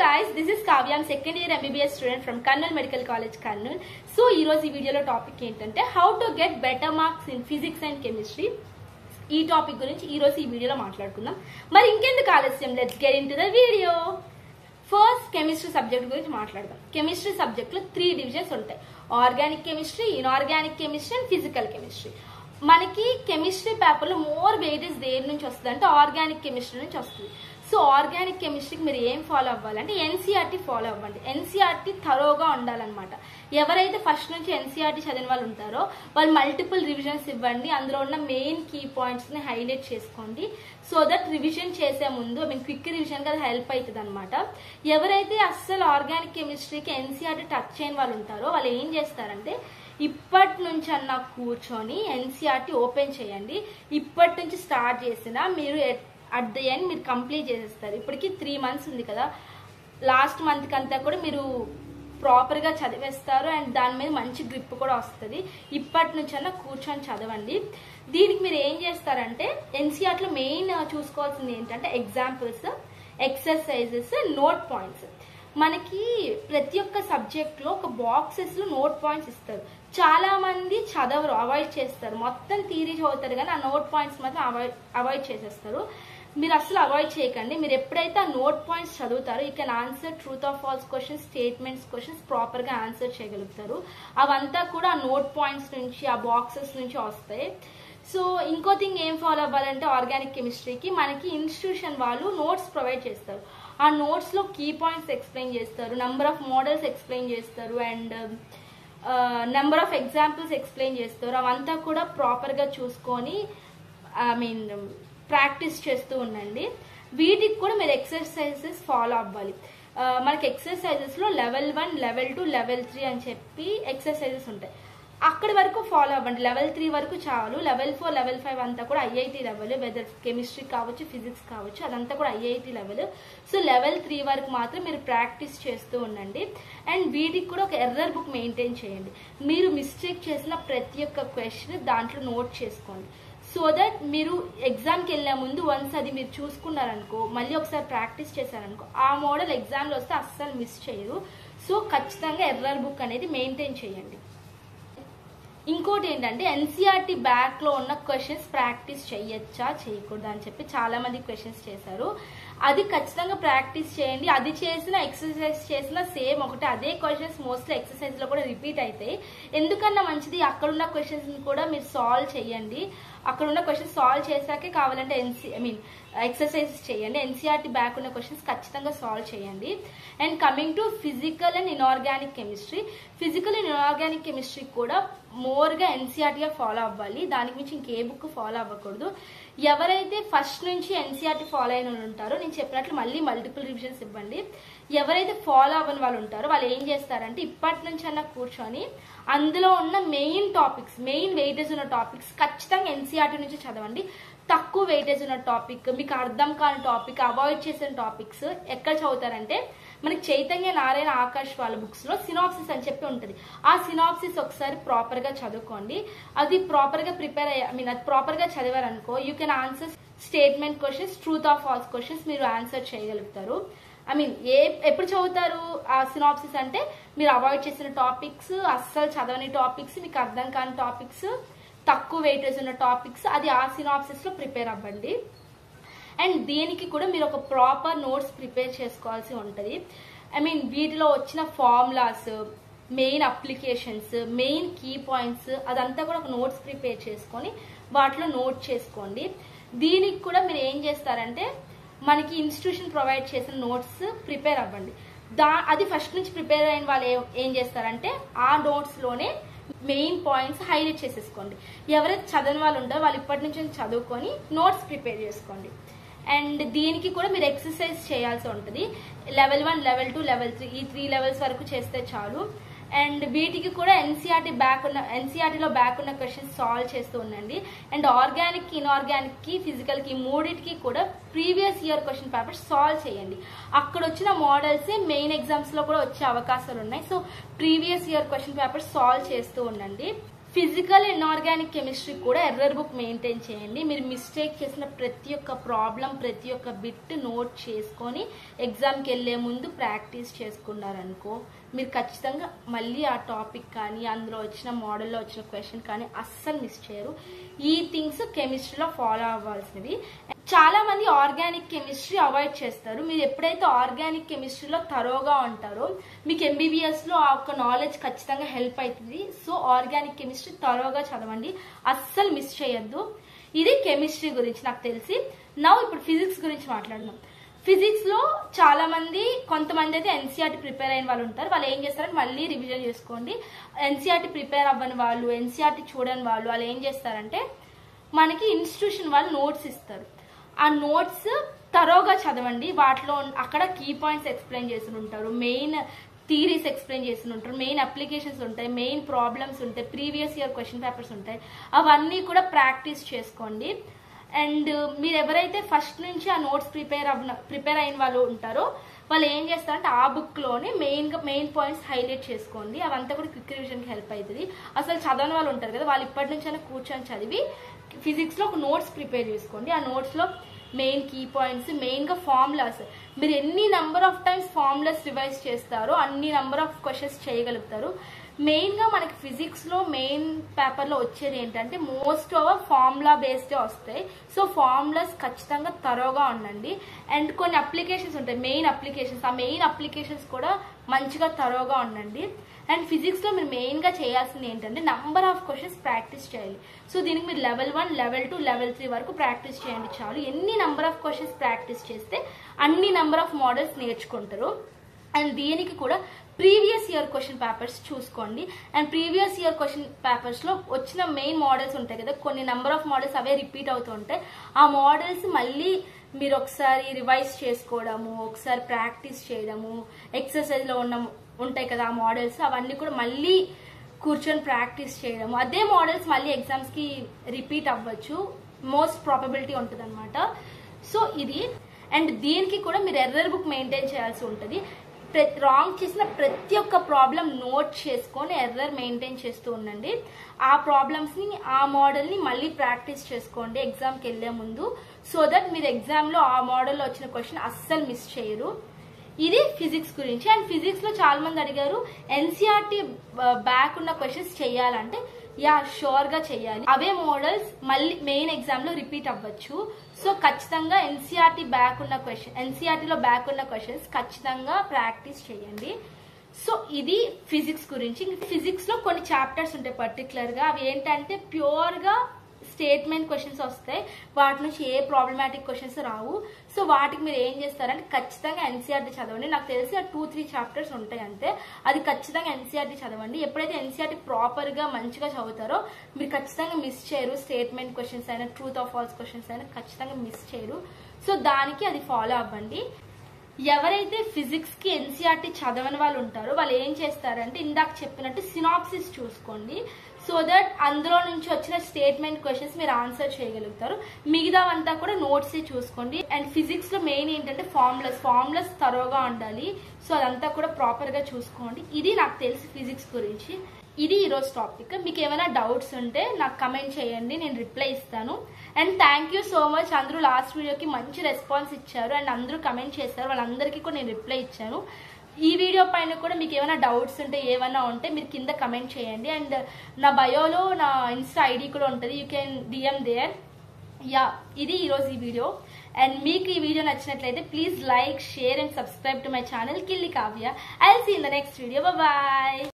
guys, this is Kavya. I'm second year MBBS student from Kannal Medical College, Kannal. So, ee roju ee video lo topic entante how to get better marks in physics and chemistry. ఈ topic గురించి ఈ రోజు ఈ వీడియోలో మాట్లాడుకుందాం. మరి ఇంకెందుకు ఆలస్యం, let's get into the video. First chemistry subject గురించి మాట్లాడదాం. కెమిస్ట్రీ సబ్జెక్ట్ లో 3 డివిజన్స్ ఉంటాయి: organic chemistry, inorganic chemistry and physical chemistry. మనకి కెమిస్ట్రీ పేపర్ లో మోర్ వెయిటేజ్ దేని నుంచి వస్తుంది అంటే ఆర్గానిక్ కెమిస్ట్రీ నుంచి వస్తుంది. సో ఆర్గానిక్ కెమిస్ట్రీకి మీరు ఏం ఫాలో అవ్వాలంటే ఎన్సీఆర్టీ ఫాలో అవ్వండి. ఎన్సీఆర్టీ థరోగా ఉండాలన్నమాట. ఎవరైతే ఫస్ట్ నుంచి ఎన్సీఆర్టీ చదివిన వాళ్ళు ఉంటారో వాళ్ళు మల్టిపుల్ రివిజన్స్ ఇవ్వండి. అందులో ఉన్న మెయిన్ కీ పాయింట్స్ ని హైలైట్ చేసుకోండి. సో దట్ రివిజన్ చేసే ముందు క్విక్ రివిజన్ కి అది హెల్ప్ అవుతుంది అనమాట. ఎవరైతే అస్సలు ఆర్గానిక్ కెమిస్ట్రీకి ఎన్సీఆర్టీ టచ్ చేయని వాళ్ళు ఉంటారో వాళ్ళు ఏం చేస్తారంటే ఇప్పటి నుంచి అన్న కూర్చొని ఎన్సీఆర్టీ ఓపెన్ చేయండి. ఇప్పటి నుంచి స్టార్ట్ చేసినా మీరు అట్ ది ఎండ్ మీరు కంప్లీట్ చేసేస్తారు. ఇప్పటికి 3 months ఉంది కదా, లాస్ట్ మంత్కి అంతా కూడా మీరు ప్రాపర్గా చదివేస్తారు అండ్ దాని మీద మంచి గ్రిప్ కూడా వస్తుంది. ఇప్పటి నుంచి అన్న కూర్చొని చదవండి. దీనికి మీరు ఏం చేస్తారంటే ఎన్సీఆర్టీలో మెయిన్ చూసుకోవాల్సింది ఏంటంటే ఎగ్జాంపుల్స్, ఎక్సర్సైజెస్, నోట్ పాయింట్స్. మనకి ప్రతి ఒక్క సబ్జెక్ట్లో ఒక బాక్సెస్ లో నోట్ పాయింట్స్ ఇస్తారు. చాలా మంది చదవరు, అవాయిడ్ చేస్తారు. మొత్తం థియరీ చదువుతారు కానీ ఆ నోట్ పాయింట్స్ మాత్రం అవాయిడ్ చేసేస్తారు. మీరు అసలు అవాయిడ్ చేయకండి. మీరు ఎప్పుడైతే ఆ నోట్ పాయింట్స్ చదువుతారో you can answer truth or false questions, statements questions proper గా ఆన్సర్ చేయగలుగుతారు. అవంతా కూడా ఆ నోట్ పాయింట్స్ నుంచి, ఆ బాక్సెస్ నుంచి వస్తాయి. సో ఇంకో థింగ్ ఏం ఫాలో అవ్వాలంటే ఆర్గానిక్ కెమిస్ట్రీకి మనకి ఇన్స్టిట్యూషన్ వాళ్ళు నోట్స్ ప్రొవైడ్ చేస్తారు. ఆ నోట్స్ లో కీ పాయింట్స్ ఎక్స్ప్లెయిన్ చేస్తారు, నెంబర్ ఆఫ్ మోడల్స్ ఎక్స్ప్లెయిన్ చేస్తారు and number of examples explain చేస్తారు. అవంతా కూడా ప్రాపర్ గా చూసుకొని ప్రాక్టీస్ చేస్తూ ఉండండి. వీటికి కూడా మీరు ఎక్సర్సైజెస్ ఫాలో అవ్వాలి. మనకి ఎక్సర్సైజెస్ లో లెవెల్ 1, లెవెల్ 2, లెవెల్ 3 అని చెప్పి ఎక్సర్సైజెస్ ఉంటాయి. అక్కడి వరకు ఫాలో అవ్వండి. లెవెల్ 3 వరకు చాలు. లెవెల్ 4, లెవెల్ 5 అంతా కూడా ఐఐటి లెవెల్, వెదర్ కెమిస్ట్రీ కావచ్చు, ఫిజిక్స్ కావచ్చు, అదంతా కూడా ఐఐటి లెవెల్. సో లెవెల్ 3 వరకు మాత్రం మీరు ప్రాక్టీస్ చేస్తూ ఉండండి. అండ్ వీటికి కూడా ఒక ఎర్రర్ బుక్ మెయింటైన్ చేయండి. మీరు మిస్టేక్ చేసిన ప్రతి ఒక్క క్వశ్చన్ దాంట్లో నోట్ చేసుకోండి. సో దట్ మీరు ఎగ్జామ్కి వెళ్ళే ముందు వన్స్ అది మీరు చూసుకున్నారనుకో, మళ్ళీ ఒకసారి ప్రాక్టీస్ చేశారనుకో, ఆ మోడల్ ఎగ్జామ్లో వస్తే అస్సలు మిస్ చేయరు. సో ఖచ్చితంగా ఎర్రర్ బుక్ అనేది మెయింటైన్ చేయండి. ఇంకోటి ఏంటంటే ఎన్సీఆర్టీ బ్యాక్ లో ఉన్న క్వశ్చన్స్ ప్రాక్టీస్ చేయొచ్చా చేయకూడదా అని చెప్పి చాలా మంది క్వశ్చన్స్ చేశారు. అది ఖచ్చితంగా ప్రాక్టీస్ చేయండి. అది చేసిన ఎక్సర్సైజ్ చేసిన సేమ్ ఒకటి అదే క్వశ్చన్స్ మోస్ట్లీ ఎక్సర్సైజ్ లో కూడా రిపీట్ అవుతాయి. ఎందుకన్నా మంచిది అక్కడున్న క్వశ్చన్స్ కూడా మీరు సాల్వ్ చేయండి. అక్కడున్న క్వశ్చన్స్ సాల్వ్ చేశాకే కావాలంటే ఎక్సర్సైజెస్ చేయండి. ఎన్సీఆర్టీ బ్యాక్ ఉన్న క్వశ్చన్స్ ఖచ్చితంగా సాల్వ్ చేయండి. And coming to physical and inorganic chemistry, physical and inorganic chemistry కూడా మోర్గా ఎన్సీఆర్టీగా ఫాలో అవ్వాలి. దానికి మించి ఇంకే బుక్ ఫాలో అవ్వకూడదు. ఎవరైతే ఫస్ట్ నుంచి ఎన్సీఆర్టీ ఫాలో అయిన ఉంటారో నేను చెప్పినట్లు మళ్ళీ మల్టిపుల్ రివిజన్స్ ఇవ్వండి. ఎవరైతే ఫాలో అవ్వని వాళ్ళు ఉంటారో వాళ్ళు ఏం చేస్తారంటే ఇప్పటి నుంచి అన్న కూర్చొని అందులో ఉన్న మెయిన్ టాపిక్స్, మెయిన్ వెయిటేజ్ ఉన్న టాపిక్స్ ఖచ్చితంగా ఎన్సీఆర్టీ నుంచి చదవండి. తక్కువ వెయిటేజ్ ఉన్న టాపిక్, మీకు అర్థం కాని టాపిక్, అవాయిడ్ చేసిన టాపిక్స్ ఎక్కడ చదువుతారంటే మనకి చైతన్య నారాయణ ఆకాష్ వాళ్ళ బుక్స్ లో సినాప్సిస్ అని చెప్పి ఉంటుంది. ఆ సినాప్సిస్ ఒకసారి ప్రాపర్ గా చదువుకోండి. అది ప్రాపర్ గా అది ప్రాపర్ గా చదివారనుకో you can answer statement questions, truth or false questions మీరు ఆన్సర్ చేయగలుగుతారు. ఎప్పుడు చదువుతారు ఆ సినాప్సిస్ అంటే మీరు అవాయిడ్ చేసిన టాపిక్స్, అస్సలు చదవని టాపిక్స్, మీకు అర్థం కాని టాపిక్స్, తక్కువ వెయిటేజ్ ఉన్న టాపిక్స్, అది ఆ సినాప్సిస్ లో ప్రిపేర్ అవ్వండి. అండ్ దీనికి కూడా మీరు ఒక ప్రాపర్ నోట్స్ ప్రిపేర్ చేసుకోవాల్సి ఉంటుంది. వీటిలో వచ్చిన formulas, main applications, main key points అదంతా కూడా ఒక నోట్స్ ప్రిపేర్ చేసుకొని వాటిలో నోట్ చేసుకోండి. దీనికి కూడా మీరు ఏం చేస్తారంటే మనకి ఇన్స్టిట్యూషన్ ప్రొవైడ్ చేసిన నోట్స్ ప్రిపేర్ అవ్వండి. అది ఫస్ట్ నుంచి ప్రిపేర్ అయిన వాళ్ళు ఏం చేస్తారంటే ఆ నోట్స్ లోనే మెయిన్ పాయింట్స్ హైలైట్ చేసేసుకోండి. ఎవరైతే చదవని వాళ్ళు ఉంటారో వాళ్ళు ఇప్పటి నుంచి చదువుకొని నోట్స్ ప్రిపేర్ చేసుకోండి. అండ్ దీనికి కూడా మీరు ఎక్సర్సైజ్ చేయాల్సి ఉంటుంది. లెవెల్ 1, లెవెల్ 2, లెవెల్ 3 ఈ 3 లెవెల్స్ వరకు చేస్తే చాలు. అండ్ వీటికి కూడా ఎన్సీఆర్టీలో బ్యాక్ ఉన్న క్వశ్చన్స్ సాల్వ్ చేస్తూ ఉండండి. అండ్ ఆర్గానిక్, ఇన్ఆర్గానిక్ కి, ఫిజికల్ కి మూడింటికి కూడా previous year question papers solve చేయండి. అక్కడ వచ్చిన మోడల్స్ మెయిన్ ఎగ్జామ్స్ లో కూడా వచ్చే అవకాశాలు ఉన్నాయి. So previous year question papers solve చేస్తూ ఉండండి. ఫిజికల్ ఇన్ఆర్గానిక్ కెమిస్ట్రీ కూడా ఎర్రర్ బుక్ మెయింటైన్ చేయండి. మీరు మిస్టేక్ చేసిన ప్రతి ఒక్క ప్రాబ్లం, ప్రతి ఒక్క బిట్ నోట్ చేసుకొని ఎగ్జామ్కి వెళ్ళే ముందు ప్రాక్టీస్ చేసుకున్నారనుకో మీరు ఖచ్చితంగా మళ్ళీ ఆ టాపిక్ కానీ అందులో వచ్చిన మోడల్లో వచ్చిన క్వశ్చన్ కానీ అస్సలు మిస్ చేయరు. ఈ థింగ్స్ కెమిస్ట్రీలో ఫాలో అవ్వాల్సినవి. చాలా మంది ఆర్గానిక్ కెమిస్ట్రీ అవాయిడ్ చేస్తారు. మీరు ఎప్పుడైతే ఆర్గానిక్ కెమిస్ట్రీలో థరోగా ఉంటారో మీకు ఎంబీబీఎస్ లో ఆ ఒక నాలెడ్జ్ ఖచ్చితంగా హెల్ప్ అవుతుంది. సో ఆర్గానిక్ కెమిస్ట్రీ థరోగా చదవండి, అస్సలు మిస్ చేయొద్దు. ఇది కెమిస్ట్రీ గురించి నాకు తెలిసి. నౌ ఇప్పుడు ఫిజిక్స్ గురించి మాట్లాడదాం. ఫిజిక్స్ లో చాలా మంది, కొంతమంది అయితే ఎన్సీఆర్టీ ప్రిపేర్ అయిన వాళ్ళు ఉంటారు. వాళ్ళు ఏం చేస్తారంటే మళ్ళీ రివిజన్ చేసుకోండి. ఎన్సీఆర్టీ ప్రిపేర్ అవ్వని వాళ్ళు, ఎన్సీఆర్టీ చూడని వాళ్ళు ఏం చేస్తారంటే మనకి ఇన్స్టిట్యూషన్ వాళ్ళు నోట్స్ ఇస్తారు. ఆ నోట్స్ తరోగా చదవండి. వాటిలో అక్కడ కీ పాయింట్స్ ఎక్స్ప్లెయిన్ చేసి ఉంటారు, మెయిన్ థీరీస్ ఎక్స్ప్లెయిన్ చేసి ఉంటారు, మెయిన్ అప్లికేషన్స్ ఉంటాయి, మెయిన్ ప్రాబ్లమ్స్ ఉంటాయి, ప్రీవియస్ ఇయర్ క్వశ్చన్ పేపర్స్ ఉంటాయి. అవన్నీ కూడా ప్రాక్టీస్ చేసుకోండి. అండ్ మీరు ఎవరైతే ఫస్ట్ నుంచి ఆ నోట్స్ ప్రిపేర్ అయిన వాళ్ళు ఉంటారో వాళ్ళు ఏం చేస్తారంటే ఆ బుక్లోనే మెయిన్ పాయింట్స్ హైలైట్ చేసుకోండి. అవంతా కూడా క్విక్ రివిజన్కి హెల్ప్ అవుతుంది. అసలు చదవని వాళ్ళు ఉంటారు కదా, వాళ్ళు ఇప్పటి నుంచైనా కూర్చొని చదివి ఫిజిక్స్లో ఒక నోట్స్ ప్రిపేర్ చేసుకోండి. ఆ నోట్స్లో మెయిన్ కీ పాయింట్స్, మెయిన్గా ఫార్ములాస్, మీరు ఎన్ని number of times formulas revise చేస్తారో అన్ని నెంబర్ ఆఫ్ క్వశ్చన్స్ చేయగలుగుతారు. మెయిన్గా మనకి ఫిజిక్స్లో మెయిన్ పేపర్లో వచ్చేది ఏంటంటే మోస్ట్ ఓవర్ ఫార్ములా బేస్డే వస్తాయి. సో ఫార్ములాస్ ఖచ్చితంగా తరోగా ఉండండి. అండ్ కొన్ని అప్లికేషన్స్ ఉంటాయి, మెయిన్ అప్లికేషన్స్, ఆ మెయిన్ అప్లికేషన్స్ కూడా మంచిగా తరోగా ఉండండి. అండ్ ఫిజిక్స్లో మీరు మెయిన్గా చేయాల్సింది ఏంటంటే నంబర్ ఆఫ్ క్వశ్చన్స్ ప్రాక్టీస్ చేయాలి. సో దీనికి మీరు లెవెల్ 1, లెవెల్ 2, లెవెల్ 3 వరకు ప్రాక్టీస్ చేయండి చాలు. ఎన్ని నంబర్ ఆఫ్ క్వశ్చన్స్ ప్రాక్టీస్ చేస్తే అన్ని నంబర్ ఆఫ్ మోడల్స్ నేర్చుకుంటారు. అండ్ దీనికి కూడా ప్రీవియస్ ఇయర్ క్వశ్చన్ పేపర్స్ చూసుకోండి. అండ్ ప్రీవియస్ ఇయర్ క్వశ్చన్ పేపర్స్లో వచ్చిన మెయిన్ మోడల్స్ ఉంటాయి కదా, కొన్ని number of models away repeat అవుతూ ఉంటాయి. ఆ మోడల్స్ మళ్ళీ మీరు ఒకసారి రివైజ్ చేసుకోవడము, ఒకసారి ప్రాక్టీస్ చేయడము, ఎక్సర్సైజ్లో ఉంటాయి కదా ఆ మోడల్స్, అవన్నీ కూడా మళ్ళీ కూర్చొని ప్రాక్టీస్ చేయడము. అదే మోడల్స్ మళ్ళీ ఎగ్జామ్స్కి రిపీట్ అవ్వచ్చు, మోస్ట్ ప్రాబబిలిటీ ఉంటుంది అనమాట. సో ఇది. అండ్ దీనికి కూడా మీరు ఎర్రర్ బుక్ మెయింటైన్ చేయాల్సి ఉంటుంది. రాంగ్ చేసిన ప్రతి ఒక్క ప్రాబ్లం నోట్ చేసుకొని ఎర్రర్ మెయింటైన్ చేస్తూ ఉండండి. ఆ ప్రాబ్లమ్స్ని, ఆ మోడల్ని మళ్ళీ ప్రాక్టీస్ చేసుకోండి ఎగ్జామ్కి వెళ్ళే ముందు. సో దట్ మీరు ఎగ్జామ్లో ఆ మోడల్లో వచ్చిన క్వశ్చన్ అస్సలు మిస్ చేయరు. ఇది ఫిజిక్స్ గురించి. అండ్ ఫిజిక్స్లో చాలా మంది అడిగారు ఎన్సీఆర్టీ బ్యాక్ ఉన్న క్వశ్చన్స్ చేయాలంటే, యా షూర్గా చేయాలి. అవే మోడల్స్ మళ్ళీ మెయిన్ ఎగ్జామ్లో రిపీట్ అవ్వచ్చు. సో ఖచ్చితంగా ఎన్సీఆర్టీలో బ్యాక్ ఉన్న క్వశ్చన్స్ ఖచ్చితంగా ప్రాక్టీస్ చేయండి. సో ఇది ఫిజిక్స్ గురించి. ఫిజిక్స్ లో కొన్ని చాప్టర్స్ ఉంటాయి పర్టికులర్ గా, అవి ఏంటంటే ప్యూర్ గా స్టేట్మెంట్ క్వశ్చన్స్ వస్తాయి, వాటి నుంచి ఏ ప్రాబ్లమాటిక్ క్వశ్చన్స్ రావు. సో వాటికి మీరు ఏం చేస్తారంటే ఖచ్చితంగా ఎన్సీఆర్టీ చదవండి. నాకు తెలిసి ఆ 2-3 చాప్టర్స్ ఉంటాయి అంతే, అది ఖచ్చితంగా ఎన్సీఆర్టీ చదవండి. ఎప్పుడైతే ఎన్సీఆర్టీ ప్రాపర్ గా మంచిగా చదువుతారో మీరు ఖచ్చితంగా మిస్ చేయరు. స్టేట్మెంట్ క్వశ్చన్స్ అయినా, ట్రూత్ ఆర్ ఫాల్స్ క్వశ్చన్స్ అయినా ఖచ్చితంగా మిస్ చేయరు. సో దానికి అది ఫాలో అవ్వండి. ఎవరైతే ఫిజిక్స్ కి ఎన్సీఆర్టీ చదవని వాళ్ళు ఉంటారో వాళ్ళు ఏం చేస్తారంటే ఇందాక చెప్పినట్టు సినాప్సిస్ చూసుకోండి. సో దట్ అందులో నుంచి వచ్చిన స్టేట్మెంట్ క్వశ్చన్స్ మీరు ఆన్సర్ చేయగలుగుతారు. మిగతావంతా కూడా నోట్స్ చూసుకోండి. అండ్ ఫిజిక్స్ లో మెయిన్ ఏంటంటే ఫార్ములాస్ తరోగా ఉండాలి. సో అదంతా కూడా ప్రాపర్ గా చూసుకోండి. ఇది నాకు తెలిసి ఫిజిక్స్ గురించి. ఇది ఈరోజు టాపిక్. మీకు ఏమైనా డౌట్స్ ఉంటే నాకు కమెంట్ చేయండి, నేను రిప్లై ఇస్తాను. And thank you so much. అందరూ లాస్ట్ వీడియోకి మంచి రెస్పాన్స్ ఇచ్చారు అండ్ అందరూ కమెంట్ చేశారు, వాళ్ళందరికీ కూడా నేను రిప్లై ఇచ్చాను. ఈ వీడియో పైన కూడా మీకు ఏమైనా డౌట్స్ ఉంటే, ఏమైనా ఉంటే మీరు కింద కమెంట్ చేయండి. అండ్ నా బయోలో నా ఇన్స్టా ఐడి కూడా ఉంటుంది, you can DM there. Yeah, ఇది ఈరోజు ఈ వీడియో. అండ్ మీకు ఈ వీడియో నచ్చినట్లయితే please like, share and subscribe to my channel Killi Kavya. I will see in the next video. Bye.